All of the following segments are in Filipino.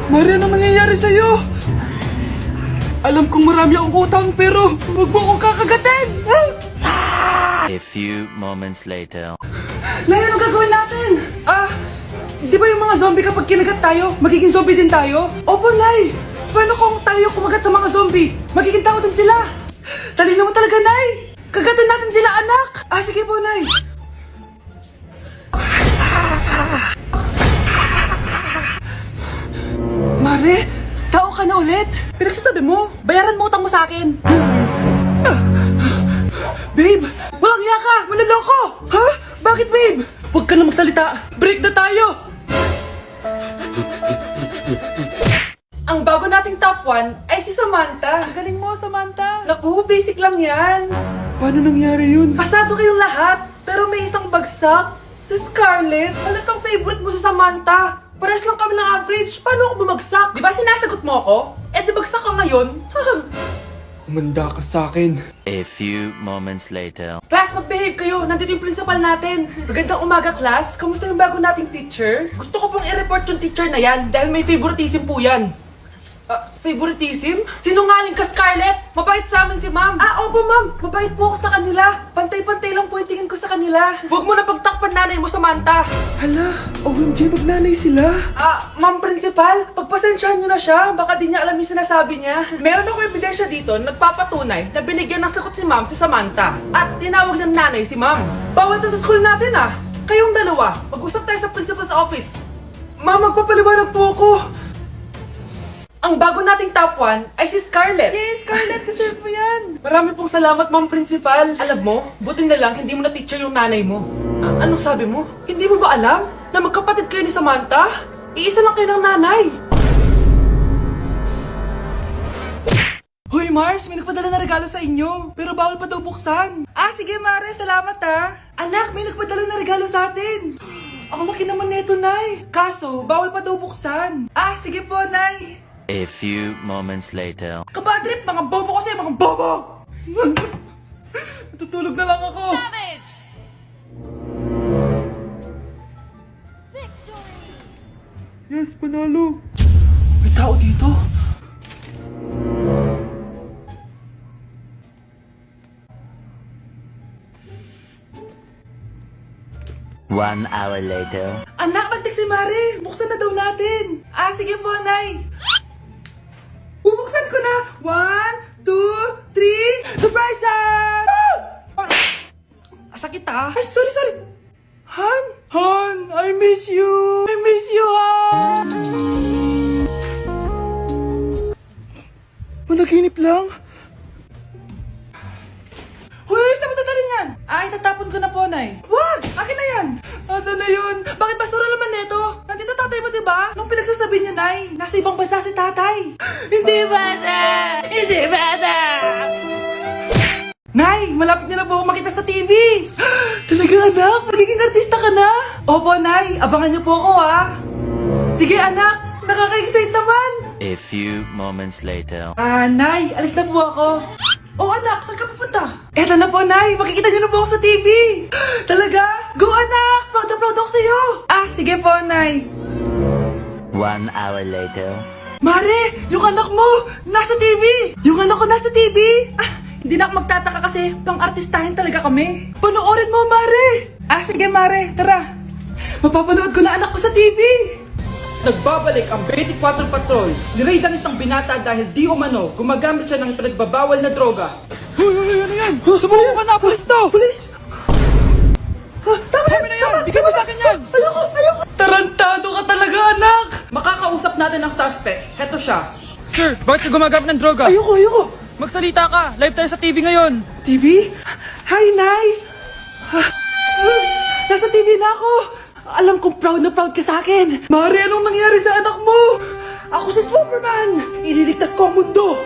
Mare, ano nangyayari sa'yo? Alam kong marami akong utang pero huwag mo akong kakagatin! A few moments later. Nay, ano gagawin natin? Di ba yung mga zombie kapag kinagat tayo, magiging zombie din tayo? Opo, Nay! Paano kung tayo kumagat sa mga zombie? Magiging tao din sila! Talino mo talaga, Nay! Kagatin natin sila, anak! Sige po, Nay! Mare, tao ka na ulit? Pinagsasabi mo, bayaran mo utang mo sa akin. Babe, walang hiya ka! Maloloko! Ha? Bakit, babe? Huwag ka na magsalita. Break na tayo! Ang bago nating top 1 ay si Samantha. Ang galing mo, Samantha. Naku, basic lang yan. Paano nangyari yun? Pasado kayong lahat, pero may isang bagsak. Si Scarlett, halatang favorite mo si Samantha. Pares lang kami ng average. Paano ako bumagsak? Di ba sinasagot mo ako? Di bagsak ka ngayon? Umanda ka sa akin. A few moments later. Class, mag-behave kayo. Nandito yung principal natin. Magandang umaga, class. Kamusta yung bago nating teacher? Gusto ko pong i-report yung teacher na yan dahil may favoritism po yan. Favoritism? Sinungaling ka, Scarlett! Mabait sa amin si ma'am. Opo, ma'am. Mabait po ako sa kanila. Pantay-pantay lang po yung tingin ko sa kanila. Huwag mo na pagtakpan nanay mo, Samantha. Hala, OMG, magnanay sila. Ma'am principal, pagpasensyahan niyo na siya. Baka di niya alam yung sinasabi niya. Meron ako ebidensya dito na nagpapatunay na binigyan ng sagot ni ma'am si Samantha. At tinawag ng nanay si ma'am. Bawal to sa school natin Kayong dalawa, mag-usap tayo sa principal's office. Ma'am, magpapaliwanag po ako. Ang bago nating top 1 ay si Scarlett. Yes, Scarlett, deserve mo yan. Marami pong salamat, ma'am principal. Alam mo, buti na lang hindi mo na teacher yung nanay mo. Anong sabi mo? Hindi mo ba alam na magkapatid kayo ni Samantha? Iisa lang kayo ng nanay. Hoy Mars, may nagpadala na regalo sa inyo. Pero bawal pa daw buksan. Sige Mare, salamat Anak, may nagpadala na regalo sa atin. Ang laki naman neto, Nay. Kaso, bawal pa daw buksan. Sige po, Nay. A few moments later. Kabadrip, mga bobo kasi, mga bobo! Tutulog na lang ako. Savage! Yes, panalo. May tao dito. One hour later. Anak, magtik si Mare. Buksan na daw natin. Sige po, Nay. Bubuksan ko na. 1, 2, 3. Surprise! Sakit Ay, sorry. Han, I miss you. Han. Managinip lang. Hoy, saan mo dadalhin yan? Itatapon ko na po, Nay. Wag! Akin na yan! Asan na yun? Bakit basura naman neto? Nandito tatay mo, diba? Nung pinagsasabi niya, Nay, nasa ibang bansa si tatay. Hindi bata! Nay, malapit niyo na po ako makita sa TV. Talaga, anak? Magiging artista ka na? Opo, Nay. Abangan niyo po ako, Sige, anak. Nakaka-excite naman. A few moments later. Nay, alis na po ako. Anak, saan ka pupunta? Eto na po, Nay. Makikita niyo na po ako sa TV. Talaga? Go, anak. Proud na proud ako sa'yo. Sige po, Nay. 1 hour later. Mare, yung anak mo, nasa TV. Yung anak ko nasa TV. Hindi na ako magtataka kasi pang-artistahin talaga kami. Panoorin mo, Mare. Sige, Mare. Tara. Mapapanood ko na anak ko sa TV. Nagbabalik ang 24 Patrol. Niraid ang isang binata dahil di umano gumagamit siya ng pinagbabawal na droga. Hoy, ano yan? Sumuko ka na, pulis to! Pulis! Tama na yan! Bigyan mo sa akin yan! Ayoko! Tarantado ka talaga, anak! Makakausap natin ang suspect. Heto siya. Sir, bakit ka gumagamit ng droga? Ayoko! Magsalita ka! Live tayo sa TV ngayon! TV? Hi, Nay! Nasa TV na ako! Alam kong proud na proud ka sa akin! Mare, anong nangyari sa anak mo? Ako si Superman! Ililigtas ko ang mundo!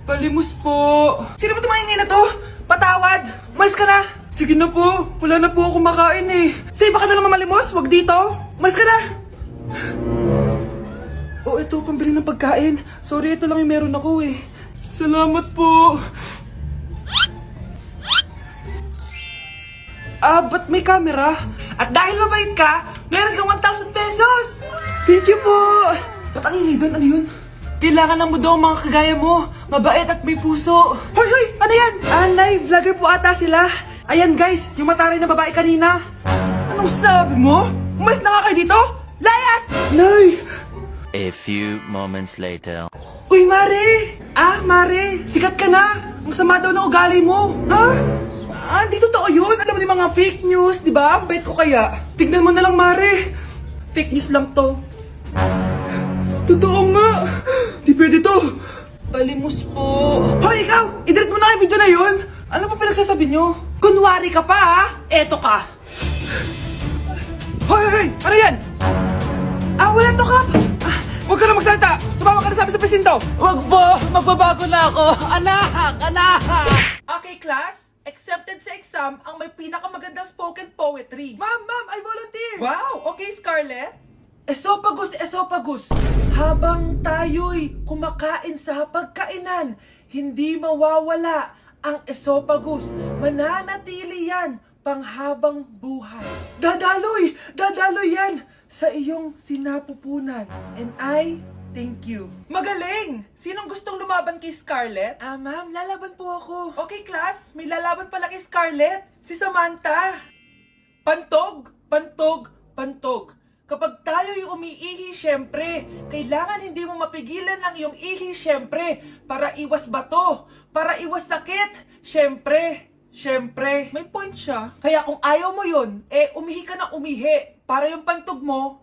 Palimos po! Sino ba tumahingay na to? Patawad! Malis ka na! Sige na po! Wala na po ako makain Say, baka na naman malimos? Wag dito! Malis ka na! Ito, pambili ng pagkain. Sorry, ito lang yung meron ako Salamat po! Ba't may camera? At dahil mabait ka, meron kang 1,000 pesos! Thank you po! Ba't ang ingay doon? Ano yun? Kailangan lang mo daw ang mga kagaya mo. Mabait at may puso. Hoy, hoy! Ano yan? Nay, vlogger po ata sila. Ayan guys, yung mataray na babae kanina. Anong sabi mo? Umalis na nga kayo dito? Layas! Nay! A few moments later. Uy, Mare! Mare, sikat ka na! Ang sama daw ng ugali mo! Ha? Hindi totoo yun! Alam mo yung mga fake news, di ba? Ang bait ko kaya. Tignan mo na lang, Mare! Fake news lang to. Totoo nga! Di pwede to! Palimos po! Hoy, ikaw! I-delete mo na yung video na yun! Ano pa pinagsasabi nyo? Kunwari ka pa, ha? Eto ka! Hoy, hoy, hoy! Ano yan? Wala to, Kap! Huwag ka na magsalita! Sumama ka na sabi sa presinto! Huwag po! Magbabago na ako! Anak! Anak! Okay, class. Accepted sa exam ang may pinakamagandang spoken poetry. Ma'am! I volunteer! Wow! Okay, Scarlett. Esophagus, esophagus. Habang tayo'y kumakain sa pagkainan, hindi mawawala ang esophagus. Mananatili yan panghabang buhay. Dadaloy! Dadaloy yan sa iyong sinapupunan. And I thank you. Magaling! Sinong gustong lumaban kay Scarlett? Ma'am, lalaban po ako. Okay, class. May lalaban pala kay Scarlett. Si Samantha. Pantog, pantog, pantog. Kapag tayo'y umiihi, syempre, kailangan hindi mo mapigilan ang iyong ihi, syempre, para iwas bato, para iwas sakit, syempre. May point siya. Kaya kung ayaw mo yun, umihi ka na umihi. Para yung pantog mo,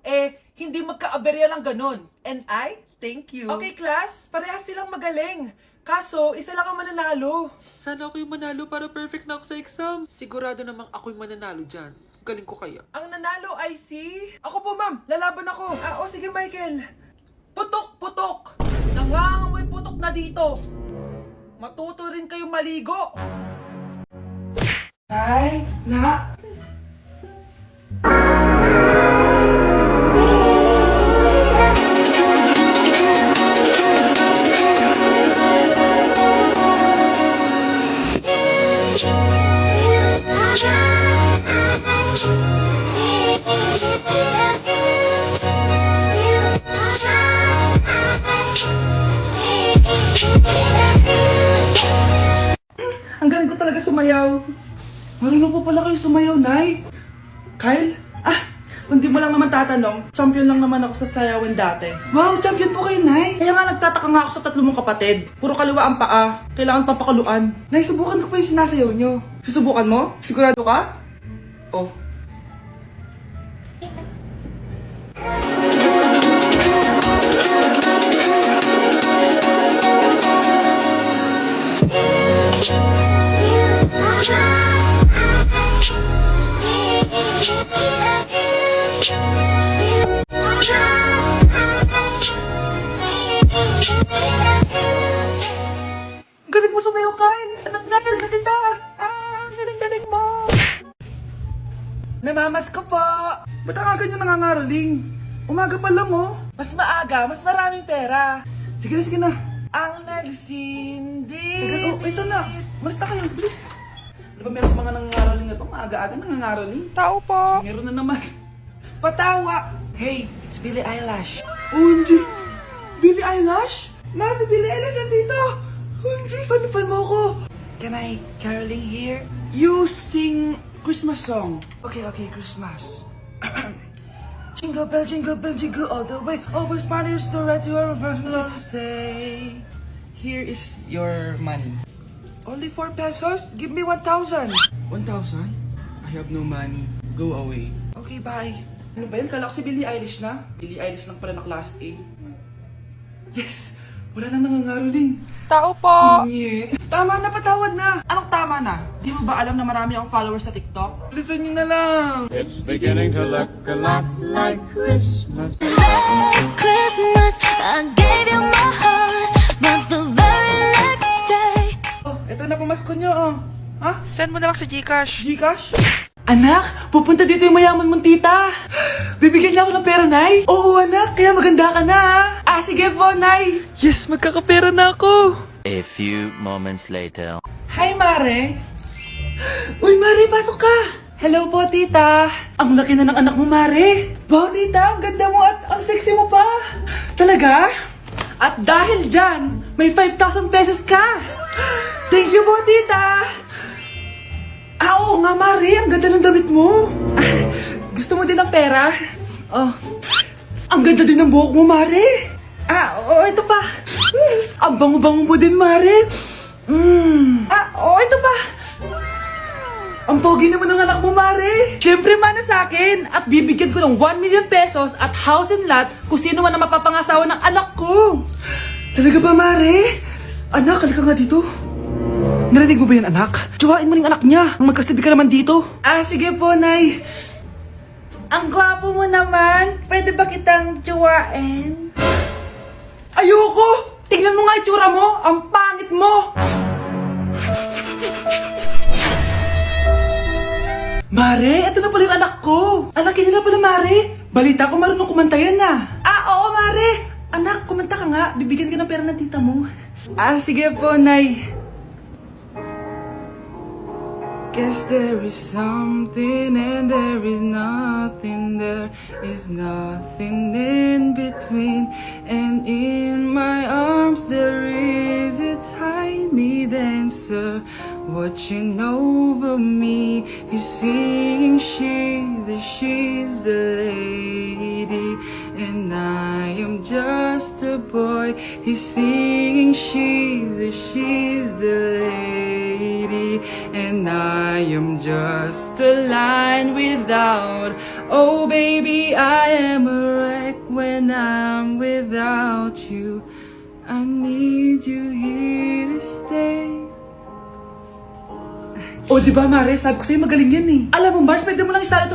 hindi magka-aberya lang ganun. And I thank you. Okay, class, parehas silang magaling. Kaso, isa lang ang mananalo. Sana ako yung manalo para perfect na ako sa exam. Sigurado namang ako yung mananalo dyan. Galing ko kaya. Ang nanalo ay si... Ako po, ma'am. Lalaban ako. Sige, Michael. Putok, putok. Nangangamoy putok na dito. Matuto rin kayong maligo. Ay, na... Ang galing ko talaga sumayaw. Marunong po pala kayo sumayaw, Nay. Kyle? Kung di mo lang naman tatanong, champion lang naman ako sa sayawan dati. Wow, champion po kayo, Nay. Kaya nga nagtataka nga ako sa tatlo mong kapatid. Puro kaliwa ang paa. Kailangan papakaluan. Nay, subukan ko pa yung sinasayaw nyo. Susubukan mo? Sigurado ka? Oh. Galing mo sumayaw, Kyle. Anak natin na kita. Galing mo. Namamas ko po. Ba't ang aga nyo nangangaroling? Umaga pa lang, oh. Mas maaga, mas maraming pera. Sige na. Ang nagsindi. Ito na. Malis na kayo, please. Ano ba meron sa mga nangangaroling na to? Maaga-aga nangangaroling. Tao po. Meron na naman. Patawa. Hey, it's Billie Eilish. OMG! Billie Eilish? Si Billie Eilish nandito! OMG, fan mo ko! Can I caroling here? You sing Christmas song. Okay, Christmas. Jingle bell, jingle all the way. Always party to right to your first say, here is your money. Only 4 pesos? Give me 1,000. 1,000? I have no money. Go away. Okay, bye. Ano ba yun? Kala ko si Billie Eilish na. Billie Eilish lang pala na class A. Yes! Wala nang nangangaroling. Tao po! Tama na, patawad na! Anong tama na? Di mo ba alam na marami akong followers sa TikTok? Listen nyo na lang! It's beginning to look a lot like Christmas. Last Christmas, I gave you my heart, but the very next day. Oh, eto na pamasko nyo, oh. Ha? Send mo na lang sa Gcash. Gcash? Anak, pupunta dito yung mayaman mong tita. Bibigyan niya ako ng pera, Nay. Oo, anak, kaya maganda ka na, ha? Sige po, Nay. Yes, magkakapera na ako. A few moments later. Hi, Mare. Uy, Mare, pasok ka. Hello po, tita. Ang laki na ng anak mo, Mare. Wow, tita, ang ganda mo at ang sexy mo pa. Talaga? At dahil dyan, may 5,000 pesos ka. Thank you po, tita. Oo nga, Mare. Ang ganda ng damit mo. Gusto mo din ng pera? Oh. Ang ganda din ng buhok mo, Mare. Ito pa. Ang bango-bango mo din, Mare. Ito pa. Ang pogi naman ng anak mo, Mare. Siyempre, mana sa akin. At bibigyan ko ng 1 million pesos at house and lot kung sino man ang mapapangasawa ng anak ko. Talaga ba, Mare? Anak, halika nga dito. Narinig mo ba yan, anak? Tsuhain mo ng anak niya. Ang magkasabi ka naman dito. Sige po, Nay. Ang gwapo mo naman. Pwede ba kitang tsuhain? Ayoko! Tingnan mo nga itsura mo. Ang pangit mo. Mare, ito na pala yung anak ko. Anak niya na pala, Mare. Balita ko marunong kumanta yan oo, Mare. Anak, kumanta ka nga. Bibigyan ka ng pera ng tita mo. Sige po, Nay. Guess there is something and there is nothing. There is nothing in between. And in my arms there is a tiny dancer watching over me. He's singing, she's a lady, and I am just a boy. He's singing, she's a lady, and I am just a line without. Oh baby, I am a wreck when I'm without you. I need you here to stay. Diba, Mare? Sabi ko sa'yo magaling yan eh. Alam mo, Mars, pwede mo lang isala ito